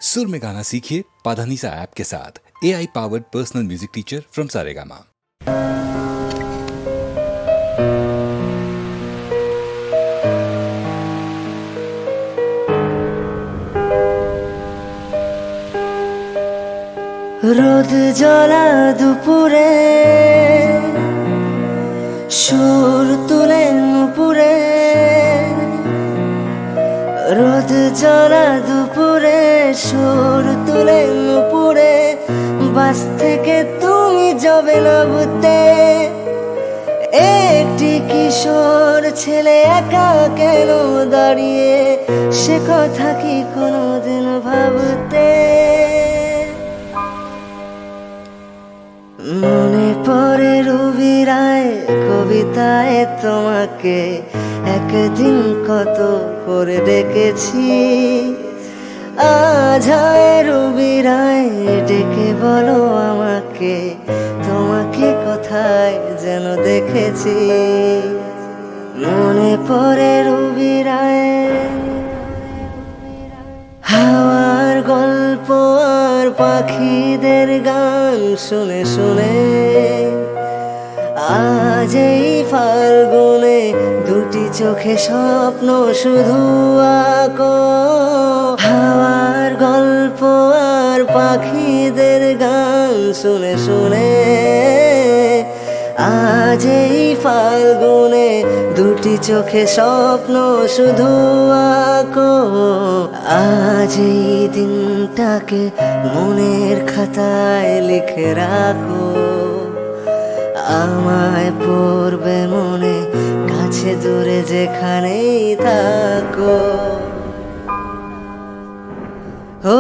सुर में गाना सीखिए पाधानीसा ऐप के साथ। AI powered personal music teacher from Saregama. রোদ জ্বলা দুপুরে সুর তুলে নুপুরে, রোদ জ্বলা দুপুরে সুর তুলে নুপুরে, বাস থেকে তুমি যাবে নাবতে। একটি কিশোর ছেলে একা কেন দাঁড়িয়ে, সে কথা কি কোনোদিন ভাবতে? মনে পড়ে রবি রায় কবিতায় তোমাকে একদিন কত করে ডেকেছি। আজ হয় রবি রায় ডেকে বলো আমাকে, তোমাকে কোথায় যেন দেখেছি। মনে পড়ে রবি রায় হাওয়ার গল্প আর পাখিদের গান শুনে শুনে, আজ এই ফাল্গুনে দুটি চোখে স্বপ্ন শুধু আঁকো। হাওয়ার গল্প আর পাখিদের গান শুনে শুনে, আজ এই ফাল্গুনে দুটি চোখে স্বপ্ন শুধু আঁকো। আজ এই দিনটাকে মনের খাতায় লিখে রাখো, আমায় পড়বে মনে কাছে দূরে যেখানেই থাকো। ও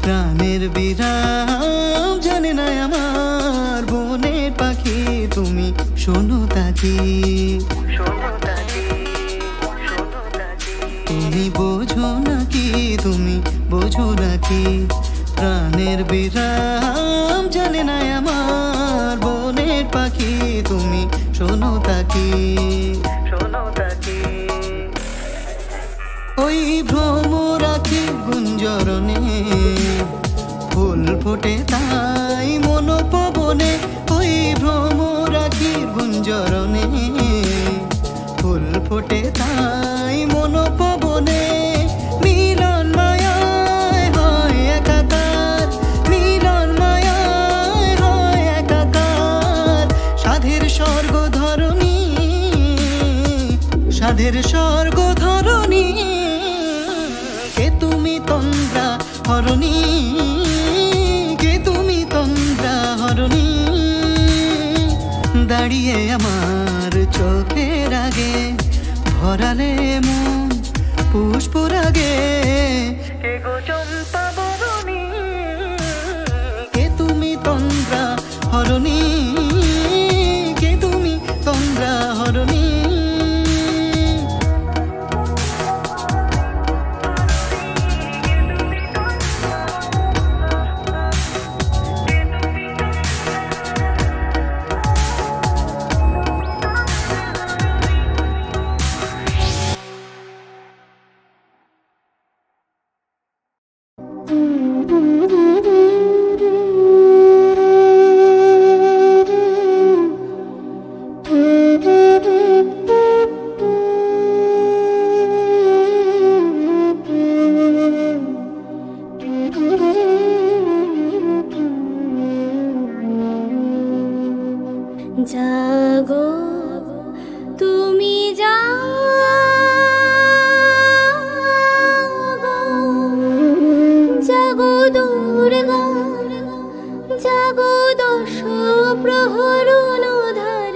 প্রাণের বিরাম জানে না আমার বনের পাখি, তুমি শোনো তাকি। তুমি বোঝো নাকি, তুমি বোঝো নাকি, প্রাণের বিরাম জানে না আমার বনের পাখি, তুমি শোনো তাকি। ওই ভ্রমরাখি গুঞ্জরণে ফুল ফোটে তাই মনোপবনে, ওই ভ্রমরাখি গুঞ্জরণে ফুল ফোটে তাই মনোপবনে। মিলন মায়ায় হয় একাকার, মিলন মায়ায় হয় একাকার, সাধের স্বর্গ ধরণী, সাধের স্বর্গ ধরণী। কে তুমি তন্দ্রা হরণী, কে তুমি তন্দ্রা হরণী, দাঁড়িয়ে আমার চোখের আগে ভরালে মন পুষ্পরাগে। কে গো চম্পা বরণী, কে তুমি তন্দ্রা হরণী, কে তুমি তন্দ্রা হরণী। জাগো তুমি জাগো, জাগো দুর্গা, জাগো দশ প্রহর অনুধায়।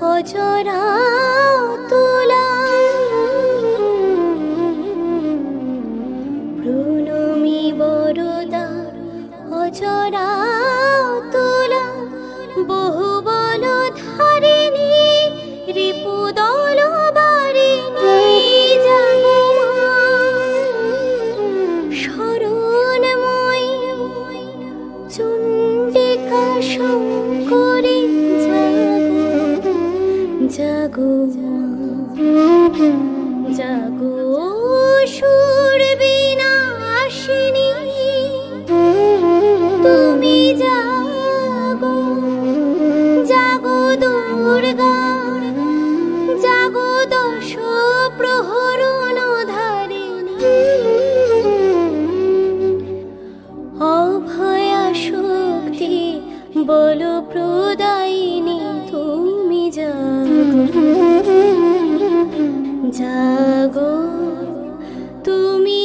অজরা তুলা প্রণমী বরদা অজরা তুলা বহু বল ধারিণী রিপুদল বারিণী শরণময়ী চণ্ডিকা শঙ্করী জাগো জাগো সুর বিনাশিনী তুমি জাগো জাগো দুর্গা জাগো দশ প্রহরণ ধারিণী অভয়া শক্তি বল প্রদায়িনী তুমি জাগো জাগো তুমি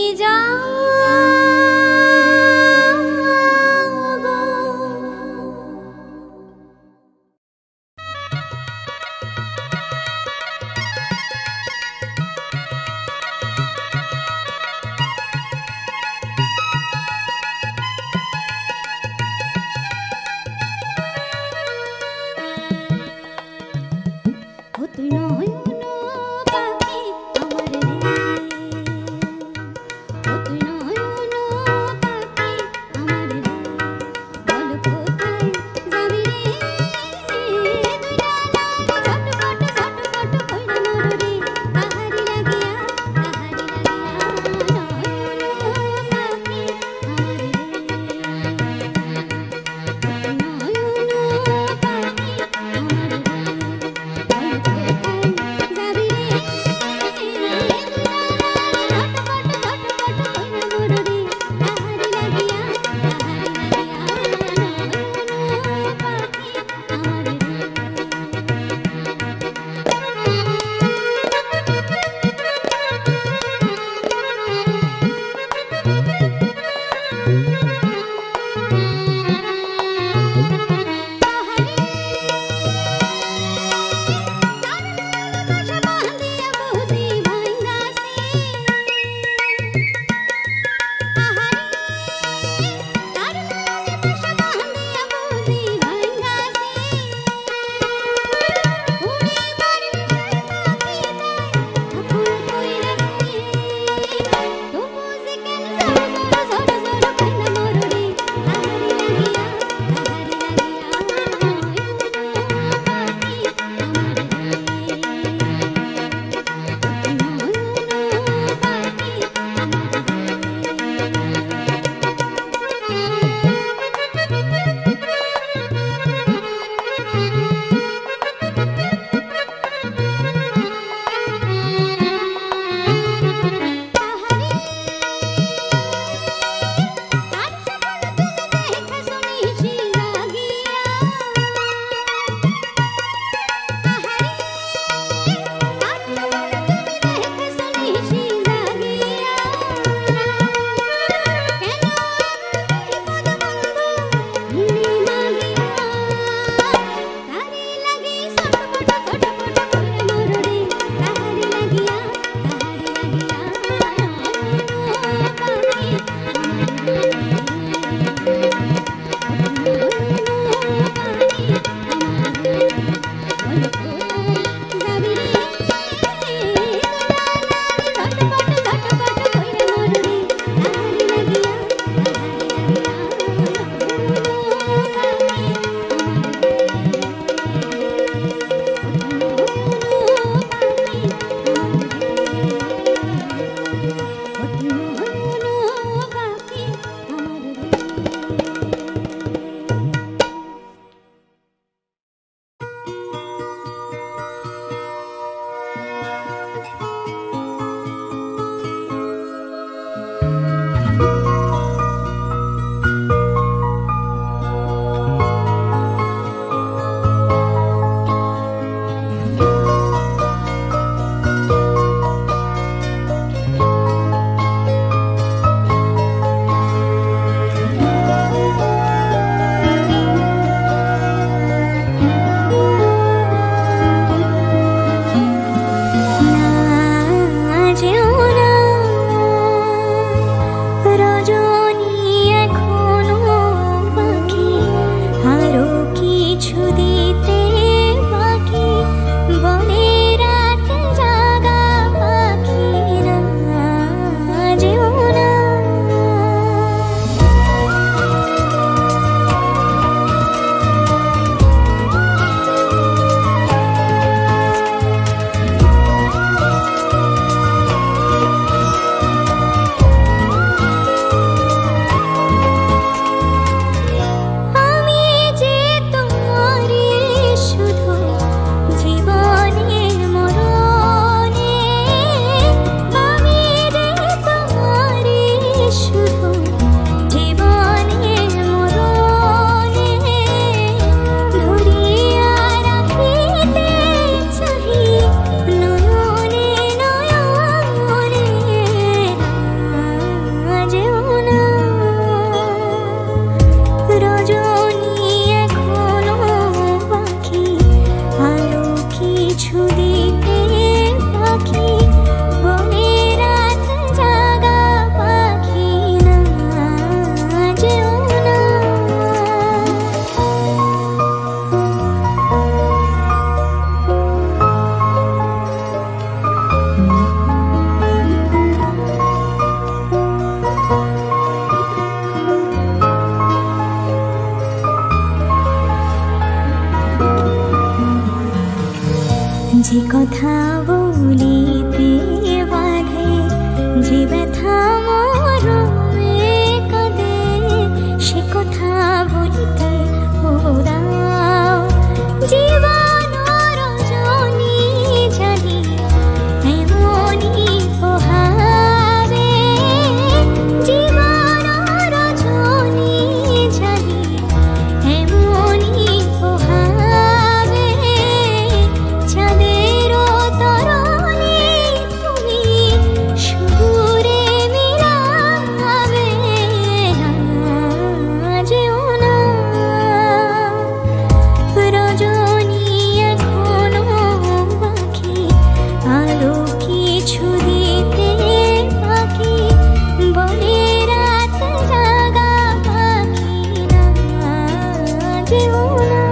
কিছু দিতে পাখি বলে রাত জাগা পাখি না যেও না। যে কথা বলিতে বাধে, যে ব্যথা মরমে কাঁদে, সে কথা বলিতে ওরাও জীবন রজনী জানি এমনই পোহাবে, জীবন রজনী জানি এমনই পোহাবে। চাঁদেরও তরণী তুমি সুরে মিলাবে না যেও না। রজনী এখনো বাকি আলো কিছু দিতে পাখি বলে রাত জাগা পাখি না যেও না।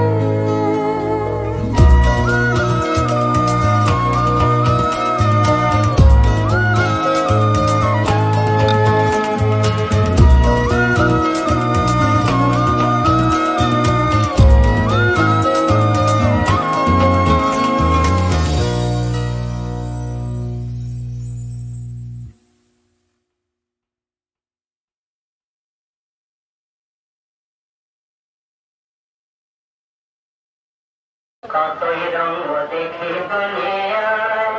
কতই রঙ দেখি দুনিয়ায়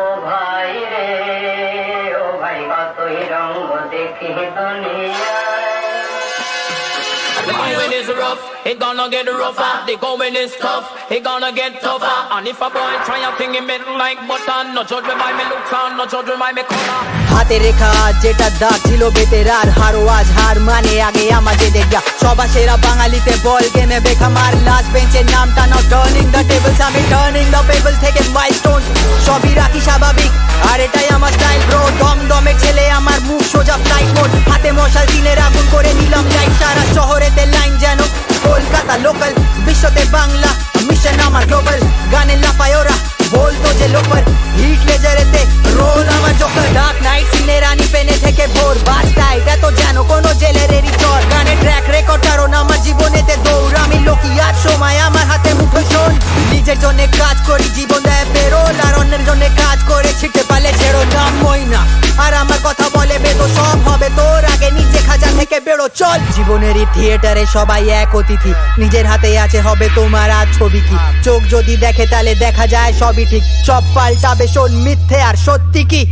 ও ভাই রে, ও ভাই কতই রঙ দেখি দুনিয়ায়। The going is rough, it gonna get rougher. The going is tough, it gonna get tougher. And if a boy try a thing in middle like button, no judge me by me looks and no judge me by me color. হাতে রেখা যেটা দাগ ছিল বেতেরার, হারো আজ হার মানে আগে আমাদের দেখা সবা সেরা বাঙালিতে বল গেমে বেখামার। লাস্ট বেঞ্চের নামটা নাও টার্নিং দ্য টেবলস, আমি টার্নিং দ্য টেবল থেকে মাইলস্টোন সবই রাখি স্বাভাবিক, আর এটাই আমার স্টাইল ব্রো। দমদমের ছেলে আমার মুখ সোজা ফ্লাইট মোড, হাতে মশাল দিনের আগুন করে নিলাম লাইট। সারা শহরেতে লাইন যেন কলকাতা লোকাল, বিশ্বতে বাংলা মিশন আমার গ্লোবাল। গানে লাফায় ওরা বলতো যে লোকাল, হিট লেজারেতে রোল আমার জোকার। ডার্ক নাইট সিনে রানী পেনে থেকে ভোর বাজটাই এটা তো যেন কোনো জেলেরেরই চর। গানে ট্র্যাক রেকর্ড কারণ আমার জীবনেতে দৌড়, আমি লোকি আর সময় আমার হাতে মুঠো শোন। নিজের জন্য কাজ করি জীবন দেয় পেরোল, আর অন্যের জন্য কাজ করে ছিটে পালে ছেড়ো নাম মই না। আর আমার কথা বলে বেদো সব হবে তোর আগে, নিচে খাঁচা থেকে বেরো চল। জীবনেরই থিয়েটারে সবাই এক অতিথি, নিজের হাতে আছে হবে তোমার আজ ছবি কি। চোখ যদি দেখে তাহলে দেখা যায় সবই ঠিক, সব পাল্টাবে শোন মিথ্যে আর সত্যি কি।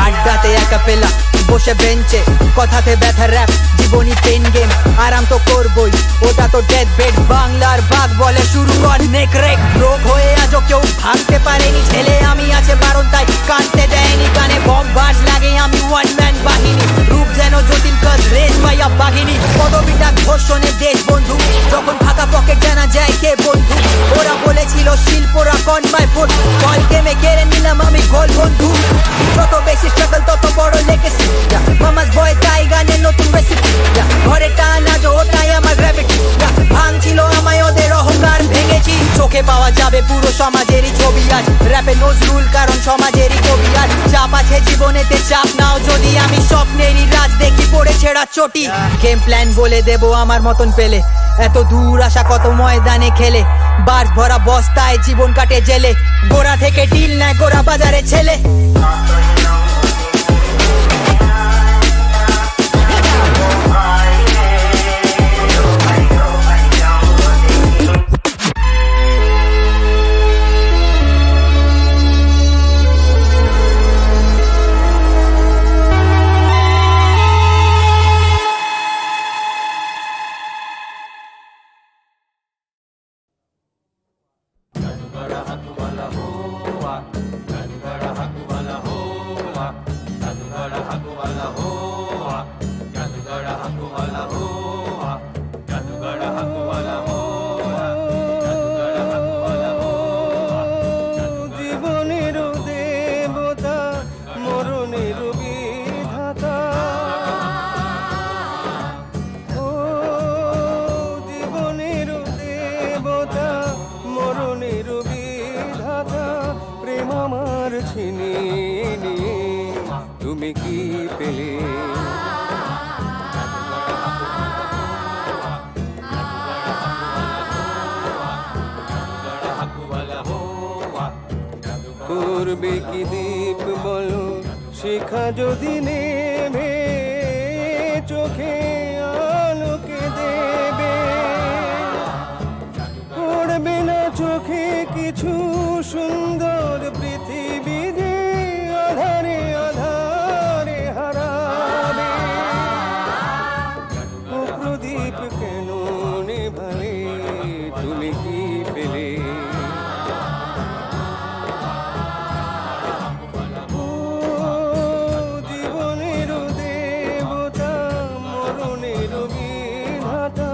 আড্ডাতে একা পেলা বসে বেঞ্চে কথাতে ব্যথা র‍্যাপ, জীবনী পেন গেম আরাম তো করবই, ওটা তো ডেথ বেড। বাংলার ভাগ বলে শুরু কর নেক রেক, রোগ হয়ে আজও কেউ ভাঙতে পারেনি ছেলে আমি আছে বারণ তাই কানতে দেয়নি। গানে বম বাজ লাগে আমি ওয়ান ম্যান বাহিনী, রূপ যেন জটিল কাজ রেস পাইয়া বাহিনী। পদবিটা ঘোষণে দেশ বন্ধু, যখন ফাঁকা পকেট জানা যায় কে বন্ধু। ওরা বলেছিল শিল্পরা কন বাই ফুট, বল গেমে কেড়ে নিলাম আমি গোল বন্ধু। যত বেশি স্ট্রাগল তত বড় লেগেছি, মামাস বয় তাই গানের নতুন রেসিপি। ঘরে টান আজ ওটাই আমার গ্র্যাভিটি, ভাঙছিল আমায় ওদের অহংকার ভেঙেছি। চোখে পাওয়া যাবে পুরো সমাজেরই ছবি আজ, র্যাপে নজরুল কারণ সমাজেরই কবি আজ। চাপ আছে জীবনেতে চাপ নাও যদি, আমি স্বপ্নেরই রাজ দেখি পড়ে ছেঁড়া চটি। গেম প্ল্যান বলে দেবো আমার মতন পেলে, এত দূর আসা কত ময়দানে খেলে। বাস ভরা বস্তায় জীবন কাটে জেলে, গোড়া থেকে ডিল নেয় গোড়া বাজারে ছেলে। হাকুওয়ালা হো জাদুগর হাকুওয়ালা হো জাদুগর হাকুওয়ালা হো জাদুগর হাকুওয়ালা হো জীবনের দেবতা মরণের বিধাতা ও জীবনের দেবতা মরণের বিধাতা প্রেম আমার ছিনিয়ে নিয়ে তুমি কি পেলে করবে কি দীপ বলো শিখা যদি নেবে চোখে আলোকে দেবে পড়বে না চোখে কিছু সুন্দর পৃথিবী যে আধারে আধারে হারাবে ও প্রদীপ কেন নেভালে তুমি কি পেলে ও জীবনের দেবতা মরণের বিধাতা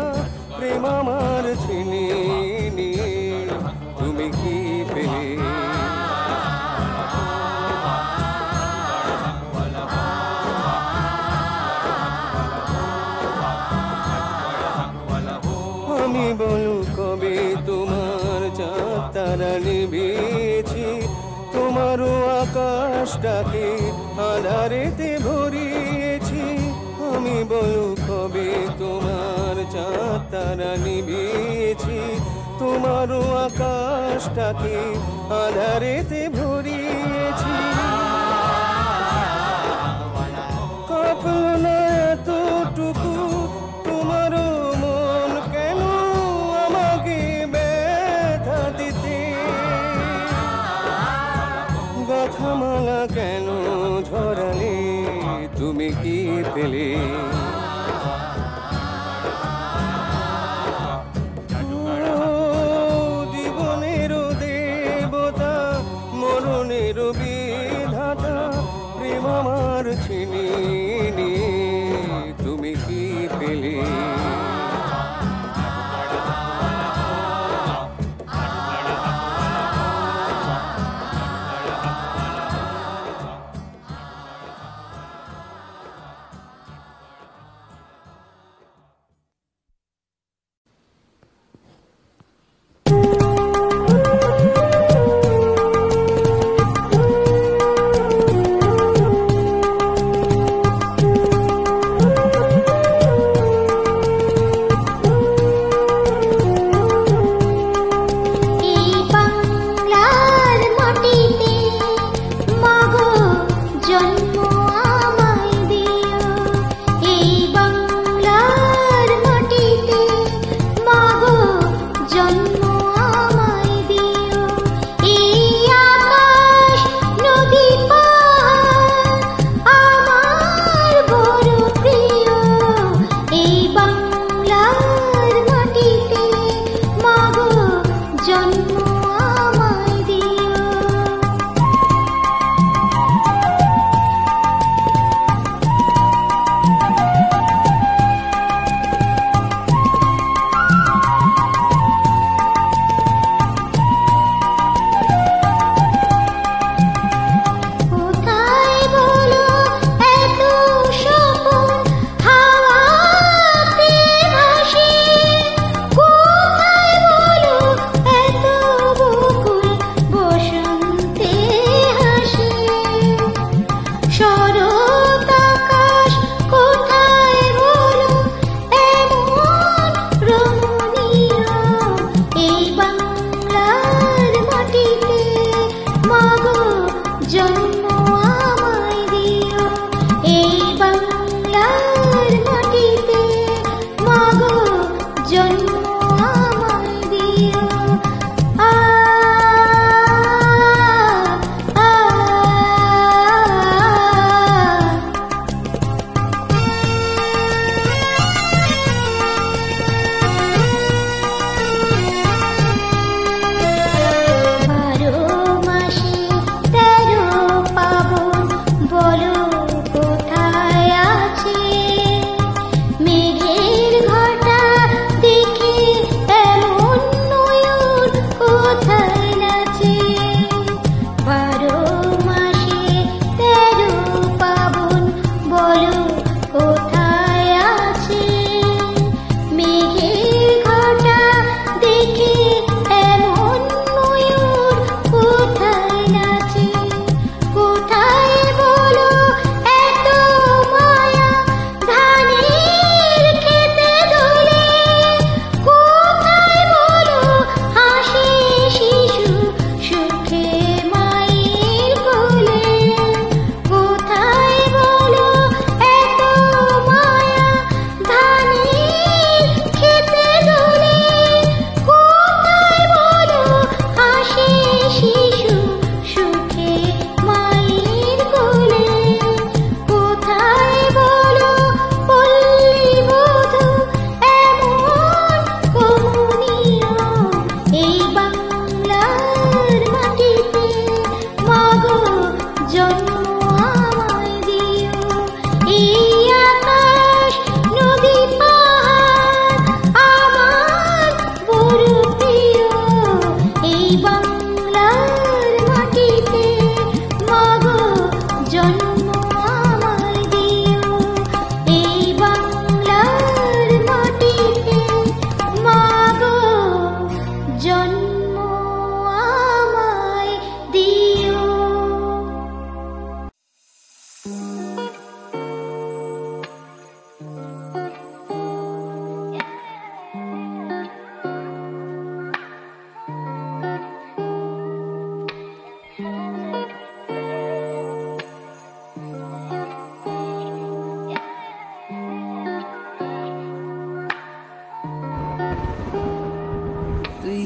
প্রেম আমার ছিনিয়ে নিয়ে তুমি কি পেলে আমি বলু কবে তোমার চাঁদ তারা নিবেছি তোমারও আকাশটাকে আধারেতে ভরিয়েছি আমি বলু কবে তোমার চাঁদ তারা নিবেছি তোমারও আকাশটাকে আধারেতে ভরিয়েছি কাঁপল না এতটুকু তোমারও মন কেন আমাকে ব্যথা দিতে গাথামালা কেন ঝরালে তুমি কি পেলে জীবনের দেবতা মরণের বিধাতা প্রেম আমার ছিনিয়ে নিয়ে তুমি কি পেলে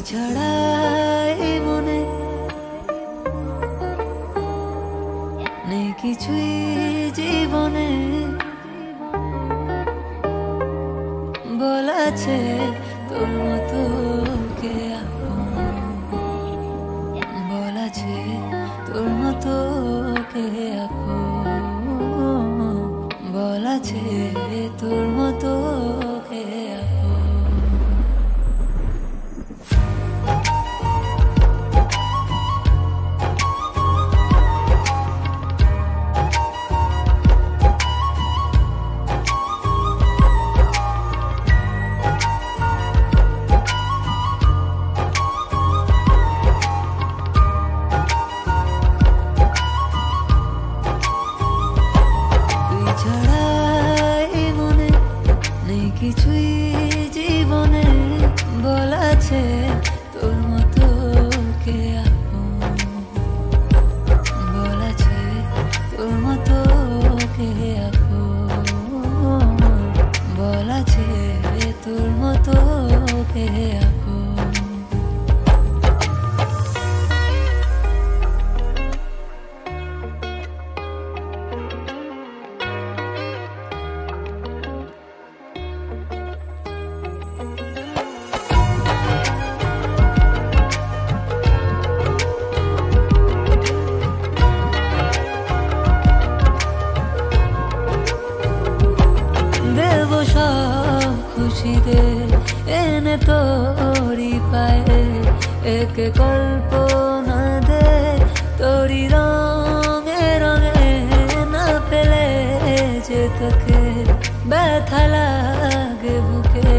ছাড়া এই মনে নেই কিছুই জীবনে বলাছে তোর মতো কে আপন বলাছে তোর মতো কে আপন বলাছে তোর মতো কে আপন কিছুই জীবনে বলাছে তোর মতো কে আপন বলাছে তোর মতো কে আপন বলাছে তোর মতো কে আপন এনে তোরি পায়ে এক কল্পনা দে তোরি রঙে রঙে না পেলে যে তোকে ব্যথা লাগে বুকে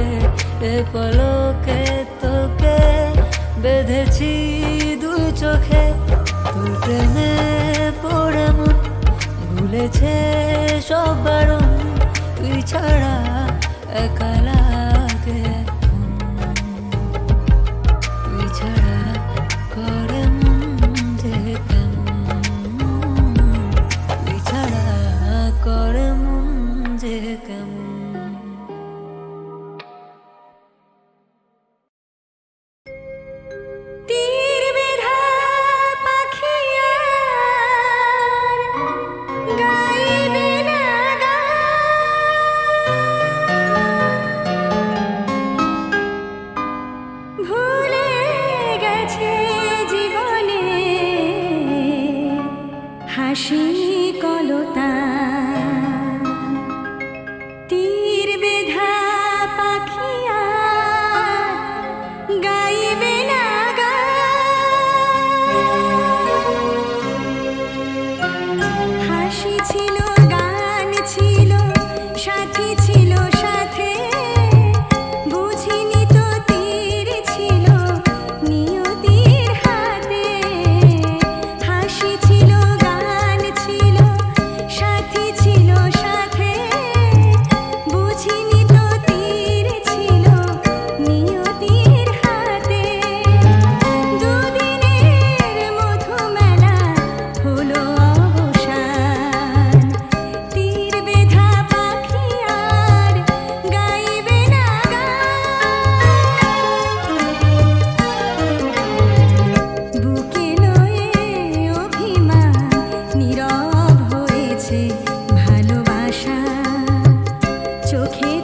এ পলকে তোকে বেঁধেছি দু চোখে তোর প্রেমে পড়ে মন ভুলেছে সব বারণ তুই ছাড়া একা লাগে তুই ছাড়া করে মন যে কেমন তুই ছাড়া করে মন যে কেমন চোখে